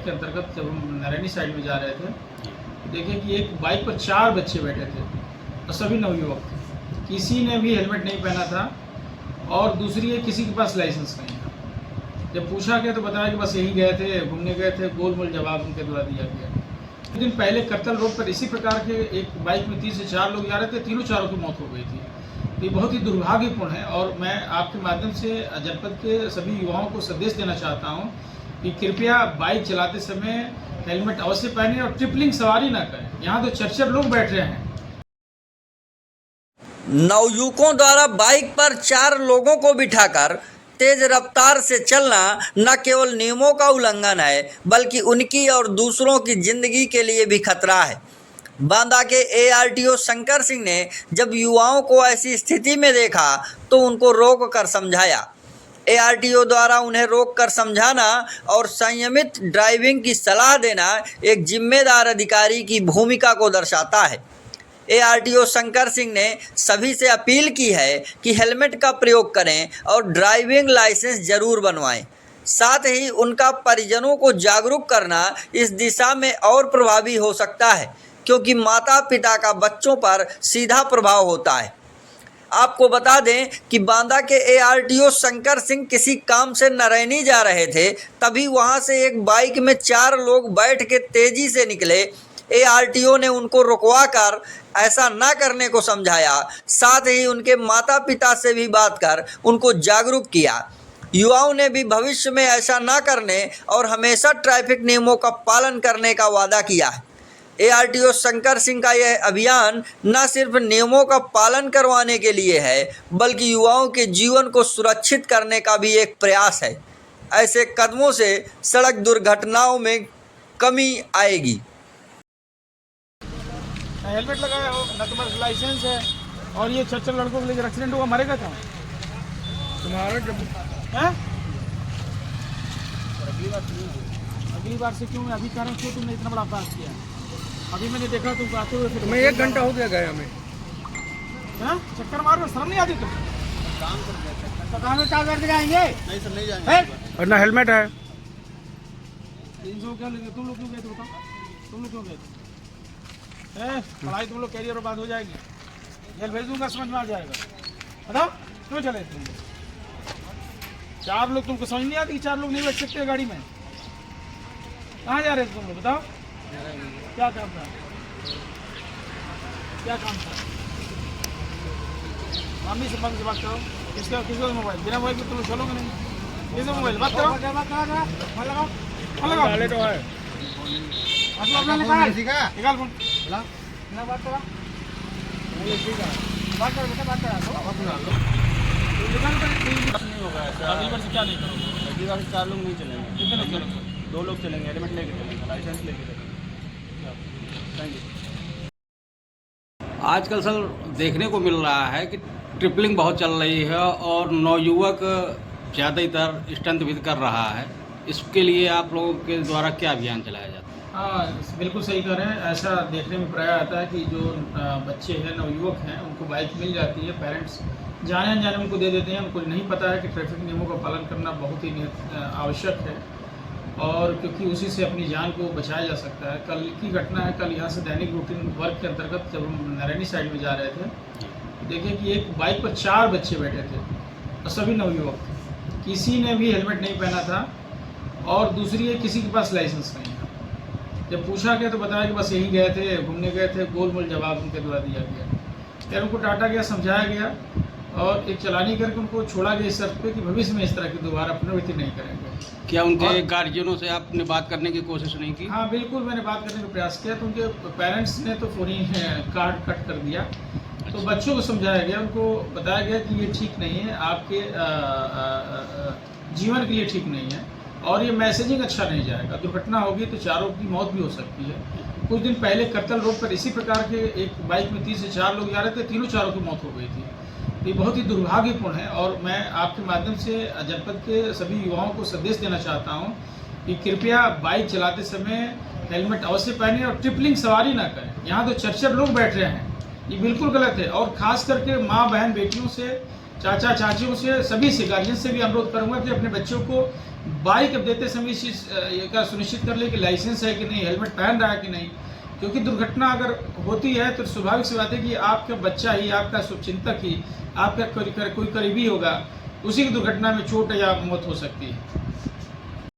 के अंतर्गत जब हम नारायणी साइड में जा रहे थे, देखें कि एक बाइक पर 4 बच्चे बैठे थे और सभी नवयुवक थे। किसी ने भी हेलमेट नहीं पहना था और दूसरी है किसी के पास लाइसेंस नहीं था। जब पूछा गया तो बताया कि बस यहीं गए थे, घूमने गए थे। गोल-मोल जवाब उनके द्वारा दिया गया। कुछ दिन पहले करतल रोड पर इसी प्रकार के एक बाइक में 3 से 4 लोग जा रहे थे, तीनों चारों की मौत हो गई थी। ये बहुत ही दुर्भाग्यपूर्ण है और मैं आपके माध्यम से जनपद के सभी युवाओं को संदेश देना चाहता हूं कि कृपया बाइक चलाते समय हेलमेट अवश्य पहनें और ट्रिपलिंग सवारी ना करें। यहाँ तो 4 लोग बैठ रहे हैं। नवयुवकों द्वारा बाइक पर 4 लोगों को बिठाकर तेज रफ्तार से चलना न केवल नियमों का उल्लंघन है बल्कि उनकी और दूसरों की जिंदगी के लिए भी खतरा है। बांदा के ARTO शंकर सिंह ने जब युवाओं को ऐसी स्थिति में देखा तो उनको रोक कर समझाया। ARTO द्वारा उन्हें रोक कर समझाना और संयमित ड्राइविंग की सलाह देना एक जिम्मेदार अधिकारी की भूमिका को दर्शाता है। ARTO शंकर सिंह ने सभी से अपील की है कि हेलमेट का प्रयोग करें और ड्राइविंग लाइसेंस जरूर बनवाएं। साथ ही उनका परिजनों को जागरूक करना इस दिशा में और प्रभावी हो सकता है क्योंकि माता पिता का बच्चों पर सीधा प्रभाव होता है। आपको बता दें कि बांदा के ARTO शंकर सिंह किसी काम से नारायणी जा रहे थे, तभी वहां से एक बाइक में 4 लोग बैठ के तेजी से निकले। ARTO ने उनको रुकवा कर ऐसा ना करने को समझाया, साथ ही उनके माता पिता से भी बात कर उनको जागरूक किया। युवाओं ने भी भविष्य में ऐसा ना करने और हमेशा ट्रैफिक नियमों का पालन करने का वादा किया है। ARTO शंकर सिंह का यह अभियान न सिर्फ नियमों का पालन करवाने के लिए है बल्कि युवाओं के जीवन को सुरक्षित करने का भी एक प्रयास है। ऐसे कदमों से सड़क दुर्घटनाओं में कमी आएगी। हेलमेट लगाया हो ना, तुम्हारा लाइसेंस है और ये 4 लड़कों को लेकर एक्सीडेंट हुआ, मरेगा क्या तुम्हारा? जब है अगली बार से क्यों? अभी कारण क्यों तुमने इतना बड़ा अपराध किया? अभी मैंने देखा तुम आते हुए, फिर मैं 1 घंटा हो गया गया हमें। चक्कर मारो, शर्म नहीं आती? तुम काम कर दिया, काम में क्या करके जाएंगे? नहीं सर, नहीं जाएंगे। और ना हेलमेट है। 300 क्या लेंगे? तुम लोग क्यों गए थे बताओ? तुम लोग क्यों गए थे? पढ़ाई तुम लोग कैरियर और बात हो जाएगी, जेल भेज दूंगा, समझ में आ जाएगा। बताओ क्यों चले तुम? 4 लोग, तुमको समझ नहीं आती? 4 लोग नहीं बैठ सकते गाड़ी में? कहाँ जा रहे थे तुम लोग बताओ? क्या काम था? क्या काम था? मम्मी से मम्मी से बात करो। किसका मोबाइल? बिना मोबाइल के तुम लोग चलोगे नहीं। किसका मोबाइल? बात करो, फोन लगाओ, फोन लगाओ तो है। निकाल फोन, बात करो, बात करो बेटा, बात करो। नहीं होगा ऐसा। अगली बार से क्या नहीं करोगे? अगली बार से 4 लोग नहीं चलेंगे। कितने लोग चलेंगे? 2 लोग चलेंगे, हेलमेट लेके चलेंगे, लाइसेंस लेके चलेंगे। Thank you. आजकल सर देखने को मिल रहा है कि ट्रिपलिंग बहुत चल रही है और नवयुवक ज़्यादातर स्टंट भी कर रहा है। इसके लिए आप लोगों के द्वारा क्या अभियान चलाया जाता है? हाँ, बिल्कुल सही कह रहे हैं। ऐसा देखने में प्राय आता है कि जो बच्चे हैं, नवयुवक हैं, उनको बाइक मिल जाती है, पेरेंट्स जाने अनजाने उनको दे देते हैं। उनको नहीं पता है कि ट्रैफिक नियमों का पालन करना बहुत ही आवश्यक है और क्योंकि उसी से अपनी जान को बचाया जा सकता है। कल की घटना है, कल यहाँ से दैनिक रूटीन वर्क के अंतर्गत जब हम नारायणी साइड में जा रहे थे, देखें कि एक बाइक पर 4 बच्चे बैठे थे और सभी नवयुवक थे। किसी ने भी हेलमेट नहीं पहना था और दूसरी है किसी के पास लाइसेंस नहीं था। जब पूछा गया तो बताया कि बस यहीं गए थे, घूमने गए थे। गोल-मोल जवाब उनके द्वारा दिया गया। फिर उनको डांटा गया, समझाया गया और एक चलानी करके उनको छोड़ा गया इस शर्त पे कि भविष्य में इस तरह की दोबारा पुनरावृत्ति नहीं करेंगे। क्या उनके गार्जियनों से आपने बात करने की कोशिश नहीं की? हाँ बिल्कुल, मैंने बात करने का प्रयास किया तो उनके पेरेंट्स ने तो पूरी कार्ड कट कर दिया। तो बच्चों को समझाया गया, उनको बताया गया कि ये ठीक नहीं है, आपके जीवन के लिए ठीक नहीं है और ये मैसेजिंग अच्छा नहीं जाएगा। दुर्घटना होगी तो 4 की मौत भी हो सकती है। कुछ दिन पहले करतल रोड पर इसी प्रकार के एक बाइक में 3 से 4 लोग जा रहे थे, तीनों 4 की मौत हो गई थी। ये बहुत ही दुर्भाग्यपूर्ण है और मैं आपके माध्यम से जनपद के सभी युवाओं को संदेश देना चाहता हूं कि कृपया बाइक चलाते समय हेलमेट अवश्य पहनें और ट्रिपलिंग सवारी ना करें। यहाँ तो 4 लोग बैठ रहे हैं, ये बिल्कुल गलत है और ख़ास करके माँ बहन बेटियों से चाचा चाचियों से, सभी से, गार्जियन से भी अनुरोध करूंगा कि अपने बच्चों को बाइक अब देते समय इस चीज़ का सुनिश्चित कर ले कि लाइसेंस है कि नहीं, हेलमेट पहन रहा है कि नहीं, क्योंकि दुर्घटना अगर होती है तो स्वाभाविक सी बात है कि आपका बच्चा ही, आपका शुभचिंतक ही, आपका कोई करीबी होगा, उसी की दुर्घटना में चोट या मौत हो सकती है।